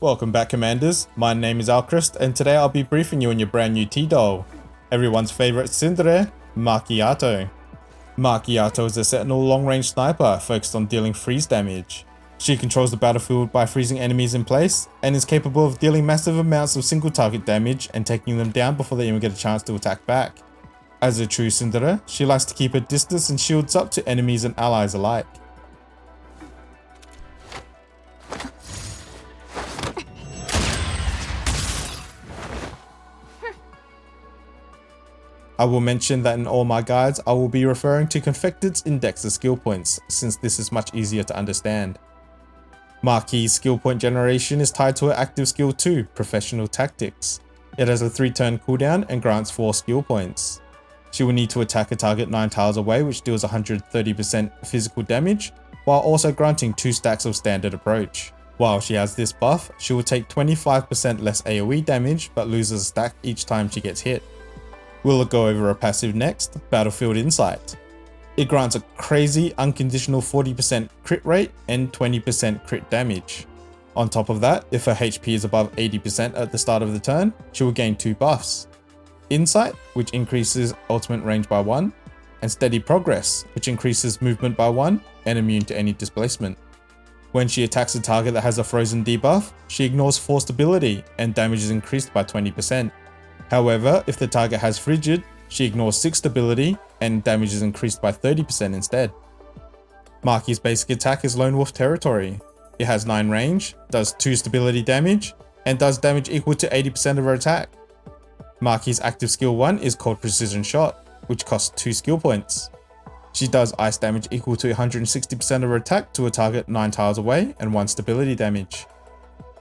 Welcome back, Commanders. My name is Alchrist, and today I'll be briefing you on your brand new T-Doll, everyone's favorite tsundere, Makiatto. Makiatto is a Sentinel long-range sniper focused on dealing freeze damage. She controls the battlefield by freezing enemies in place, and is capable of dealing massive amounts of single target damage and taking them down before they even get a chance to attack back. As a true tsundere, she likes to keep her distance and shields up to enemies and allies alike. I will mention that in all my guides, I will be referring to Confected's index of skill points, since this is much easier to understand. Maki's skill point generation is tied to her active skill 2, Professional Tactics. It has a 3-turn cooldown and grants 4 skill points. She will need to attack a target 9 tiles away, which deals 130% physical damage, while also granting 2 stacks of standard approach. While she has this buff, she will take 25% less AoE damage, but loses a stack each time she gets hit. We'll go over her passive next, Battlefield Insight. It grants a crazy unconditional 40% crit rate and 20% crit damage. On top of that, if her HP is above 80% at the start of the turn, she will gain 2 buffs. Insight, which increases ultimate range by 1, and Steady Progress, which increases movement by 1 and immune to any displacement. When she attacks a target that has a frozen debuff, she ignores forced ability and damage is increased by 20%. However, if the target has frigid, she ignores 6 stability and damage is increased by 30% instead. Maki's basic attack is Lone Wolf Territory. It has 9 range, does 2 stability damage, and does damage equal to 80% of her attack. Maki's active skill 1 is called Precision Shot, which costs 2 skill points. She does ice damage equal to 160% of her attack to a target 9 tiles away and 1 stability damage.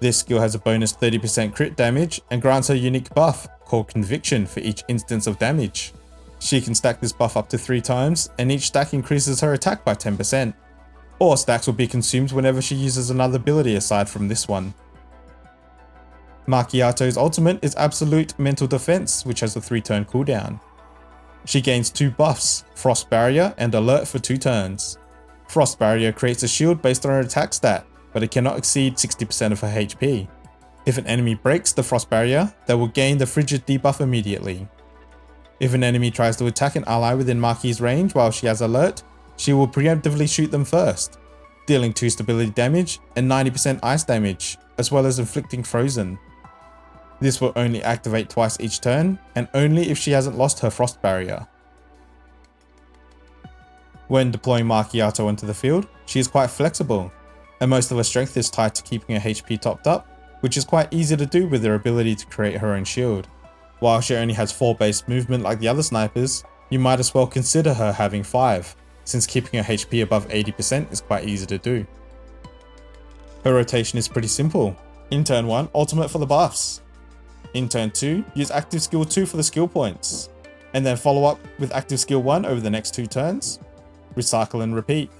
This skill has a bonus 30% crit damage and grants her a unique buff called Conviction for each instance of damage. She can stack this buff up to 3 times, and each stack increases her attack by 10%. All stacks will be consumed whenever she uses another ability aside from this one. Makiatto's ultimate is Absolute Mental Defense, which has a 3-turn cooldown. She gains 2 buffs, Frost Barrier and Alert for 2 turns. Frost Barrier creates a shield based on her attack stat, but it cannot exceed 60% of her HP. If an enemy breaks the Frost Barrier, they will gain the Frigid debuff immediately. If an enemy tries to attack an ally within Maki's range while she has Alert, she will preemptively shoot them first, dealing 2 stability damage and 90% ice damage, as well as inflicting Frozen. This will only activate twice each turn, and only if she hasn't lost her Frost Barrier. When deploying Makiatto onto the field, she is quite flexible, and most of her strength is tied to keeping her HP topped up, which is quite easy to do with her ability to create her own shield. While she only has 4 base movement like the other snipers, you might as well consider her having 5, since keeping her HP above 80% is quite easy to do. Her rotation is pretty simple. In turn 1, ultimate for the buffs. In turn 2, use active skill 2 for the skill points, and then follow up with active skill 1 over the next 2 turns. Recycle and repeat.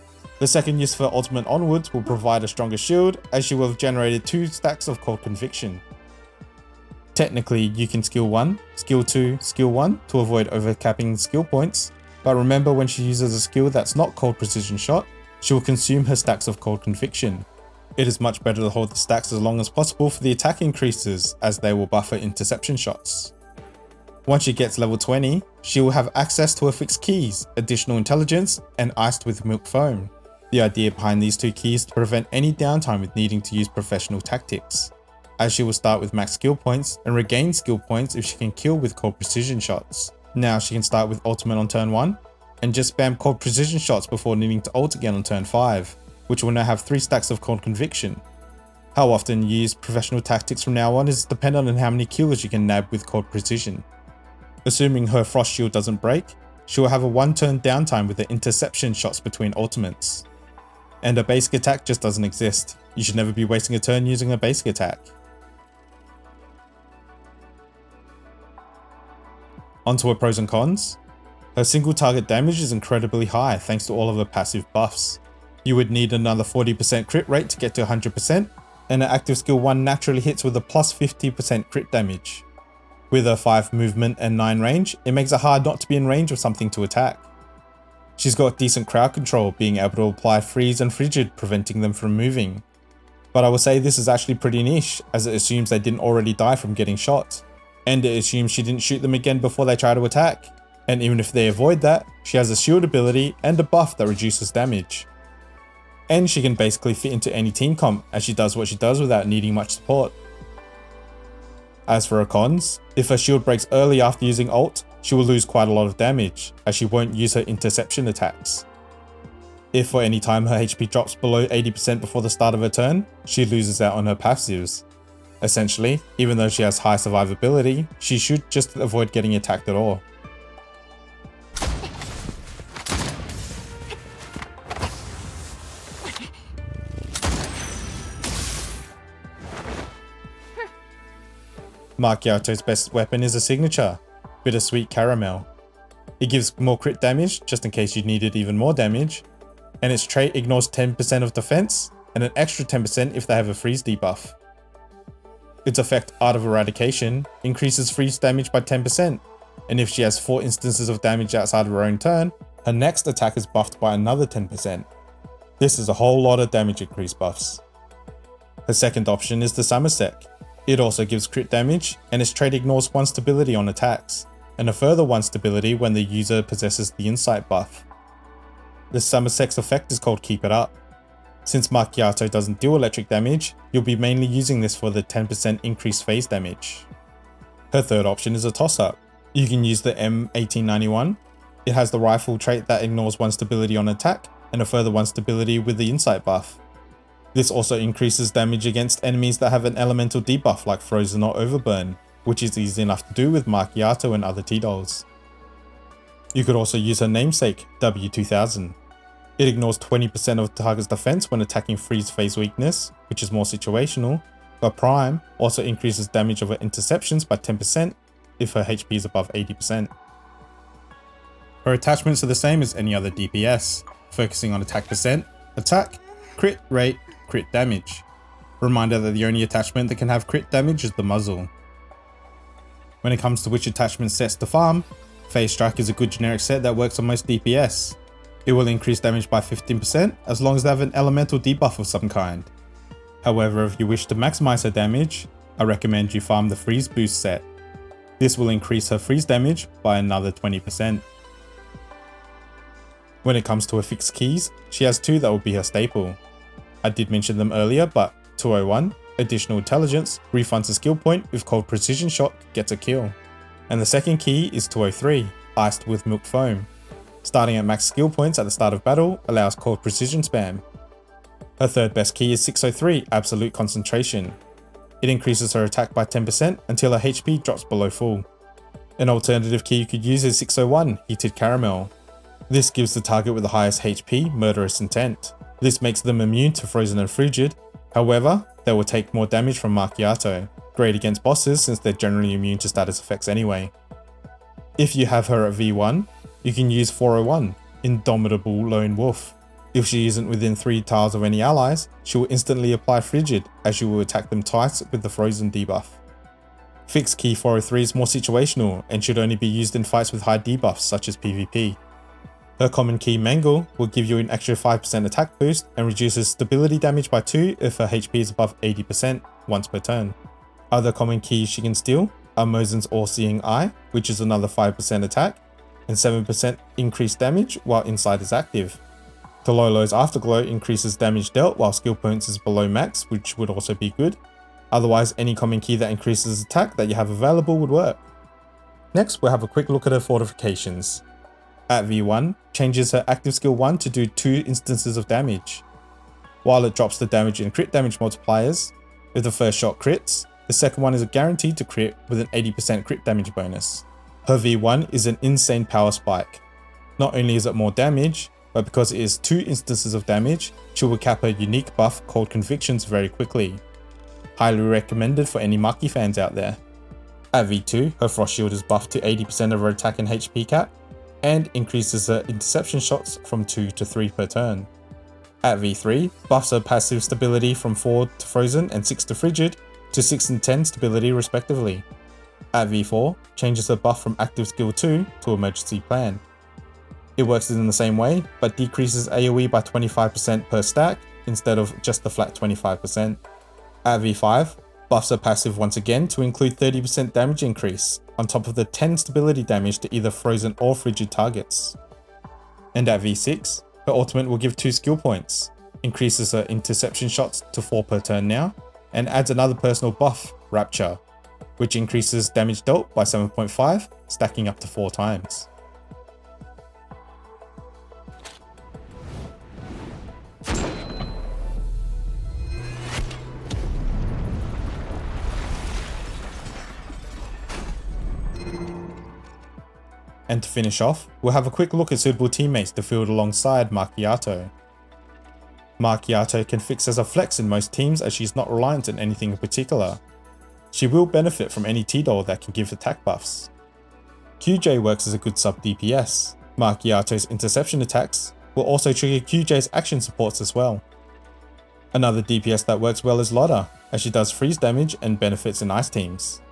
The second use for ultimate onwards will provide a stronger shield, as she will have generated 2 stacks of Cold Conviction. Technically, you can skill 1, skill 2, skill 1 to avoid overcapping skill points, but remember when she uses a skill that's not Cold Precision Shot, she will consume her stacks of Cold Conviction. It is much better to hold the stacks as long as possible for the attack increases, as they will buffer interception shots. Once she gets level 20, she will have access to affixed keys, additional intelligence, and iced with milk foam. The idea behind these 2 keys is to prevent any downtime with needing to use Professional Tactics, as she will start with max skill points and regain skill points if she can kill with Cold Precision Shots. Now she can start with ultimate on turn 1, and just spam Cold Precision Shots before needing to ult again on turn 5, which will now have 3 stacks of Cold Conviction. How often you use Professional Tactics from now on is dependent on how many kills you can nab with Cold Precision. Assuming her Frost Shield doesn't break, she will have a 1-turn downtime with the interception shots between ultimates. And her basic attack just doesn't exist. You should never be wasting a turn using a basic attack. Onto her pros and cons. Her single target damage is incredibly high thanks to all of her passive buffs. You would need another 40% crit rate to get to 100%, and her active skill 1 naturally hits with a plus 50% crit damage. With her 5 movement and 9 range, it makes it hard not to be in range of something to attack. She's got decent crowd control, being able to apply freeze and frigid, preventing them from moving. But I would say this is actually pretty niche, as it assumes they didn't already die from getting shot. And it assumes she didn't shoot them again before they try to attack. And even if they avoid that, she has a shield ability and a buff that reduces damage. And she can basically fit into any team comp, as she does what she does without needing much support. As for her cons, if her shield breaks early after using ult, she will lose quite a lot of damage, as she won't use her interception attacks. If for any time her HP drops below 80% before the start of her turn, she loses out on her passives. Essentially, even though she has high survivability, she should just avoid getting attacked at all. Makiatto's best weapon is a signature, Bittersweet Caramel. It gives more crit damage, just in case you needed even more damage, and its trait ignores 10% of defense, and an extra 10% if they have a freeze debuff. Its effect, Art of Eradication, increases freeze damage by 10%, and if she has 4 instances of damage outside of her own turn, her next attack is buffed by another 10%. This is a whole lot of damage increase buffs. Her second option is the Summersec. It also gives crit damage, and its trait ignores 1 stability on attacks, and a further 1 stability when the user possesses the Insight buff. The Summersec's effect is called Keep It Up. Since Makiatto doesn't deal electric damage, you'll be mainly using this for the 10% increased phase damage. Her third option is a toss-up. You can use the M1891. It has the rifle trait that ignores 1 stability on attack, and a further 1 stability with the Insight buff. This also increases damage against enemies that have an elemental debuff like Frozen or Overburn, which is easy enough to do with Makiatto and other T-Dolls. You could also use her namesake, W2000. It ignores 20% of the target's defense when attacking freeze phase weakness, which is more situational, but Prime also increases damage of her interceptions by 10% if her HP is above 80%. Her attachments are the same as any other DPS, focusing on attack percent, attack, crit rate, crit damage. Reminder that the only attachment that can have crit damage is the muzzle. When it comes to which attachment sets to farm, Phase Strike is a good generic set that works on most DPS. It will increase damage by 15% as long as they have an elemental debuff of some kind. However, if you wish to maximize her damage, I recommend you farm the Freeze Boost set. This will increase her freeze damage by another 20%. When it comes to her fixed keys, she has 2 that will be her staple. I did mention them earlier, but 201, Additional Intelligence, refunds a skill point if Cold Precision Shot gets a kill. And the second key is 203, Iced with Milk Foam. Starting at max skill points at the start of battle allows Cold Precision spam. Her third best key is 603, Absolute Concentration. It increases her attack by 10% until her HP drops below full. An alternative key you could use is 601, Heated Caramel. This gives the target with the highest HP Murderous Intent. This makes them immune to Frozen and Frigid, however, they will take more damage from Makiatto. Great against bosses since they're generally immune to status effects anyway. If you have her at V1, you can use 401, Indomitable Lone Wolf. If she isn't within 3 tiles of any allies, she will instantly apply Frigid, as she will attack them twice with the Frozen debuff. Fixed key 403 is more situational and should only be used in fights with high debuffs such as PvP. Her common key Mangle will give you an extra 5% attack boost and reduces stability damage by 2 if her HP is above 80% once per turn. Other common keys she can steal are Mosin's All-Seeing Eye, which is another 5% attack, and 7% increased damage while Insight is active. Tololo's Afterglow increases damage dealt while skill points is below max, which would also be good. Otherwise, any common key that increases attack that you have available would work. Next, we'll have a quick look at her Fortifications. At V1, changes her active skill 1 to do 2 instances of damage. While it drops the damage and crit damage multipliers, if the first shot crits, the second one is guaranteed to crit with an 80% crit damage bonus. Her V1 is an insane power spike. Not only is it more damage, but because it is 2 instances of damage, she will cap her unique buff called Convictions very quickly. Highly recommended for any Maki fans out there. At V2, her Frost Shield is buffed to 80% of her attack and HP cap, and increases her interception shots from 2 to 3 per turn. At V3, buffs her passive stability from 4 to Frozen and 6 to Frigid to 6 and 10 stability respectively. At V4, changes her buff from active skill 2 to Emergency Plan. It works in the same way, but decreases AoE by 25% per stack instead of just the flat 25%. At V5, buffs are passive once again to include 30% damage increase, on top of the 10 stability damage to either frozen or frigid targets. And at V6, her ultimate will give 2 skill points, increases her interception shots to 4 per turn now, and adds another personal buff, Rapture, which increases damage dealt by 7.5, stacking up to 4 times. And to finish off, we'll have a quick look at suitable teammates to field alongside Makiatto. Makiatto can fix as a flex in most teams as she's not reliant on anything in particular. She will benefit from any T-Doll that can give attack buffs. QJ works as a good sub DPS. Makiatto's interception attacks will also trigger QJ's action supports as well. Another DPS that works well is Lotta, as she does freeze damage and benefits in ice teams.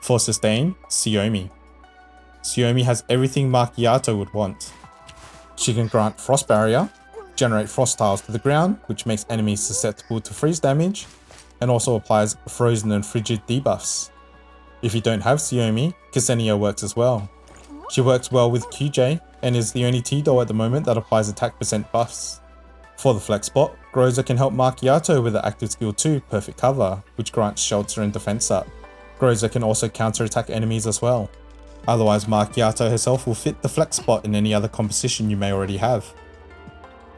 For sustain, Xiaomi. Xiaomi has everything Makiatto would want. She can grant Frost Barrier, generate Frost Tiles to the ground, which makes enemies susceptible to freeze damage, and also applies frozen and frigid debuffs. If you don't have Xiaomi, Ksenia works as well. She works well with QJ, and is the only T-Doll at the moment that applies attack percent buffs. For the flex spot, Groza can help Makiatto with the active skill 2, Perfect Cover, which grants shelter and defense up. Groza can also counter-attack enemies as well. Otherwise, Makiatto herself will fit the flex spot in any other composition you may already have.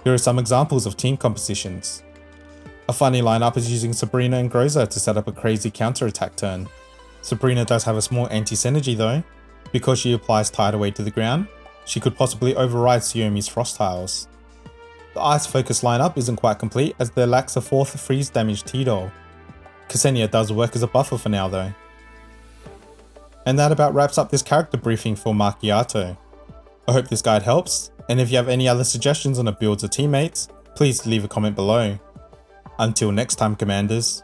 Here are some examples of team compositions. A funny lineup is using Sabrina and Groza to set up a crazy counter-attack turn. Sabrina does have a small anti-synergy though. Because she applies Tidal Wave to the ground, she could possibly override Xiaomi's Frost Tiles. The Ice Focus lineup isn't quite complete as there lacks a 4th freeze damage T-Doll. Ksenia does work as a buffer for now though. And that about wraps up this character briefing for Makiatto. I hope this guide helps, and if you have any other suggestions on a builds or teammates, please leave a comment below. Until next time, Commanders.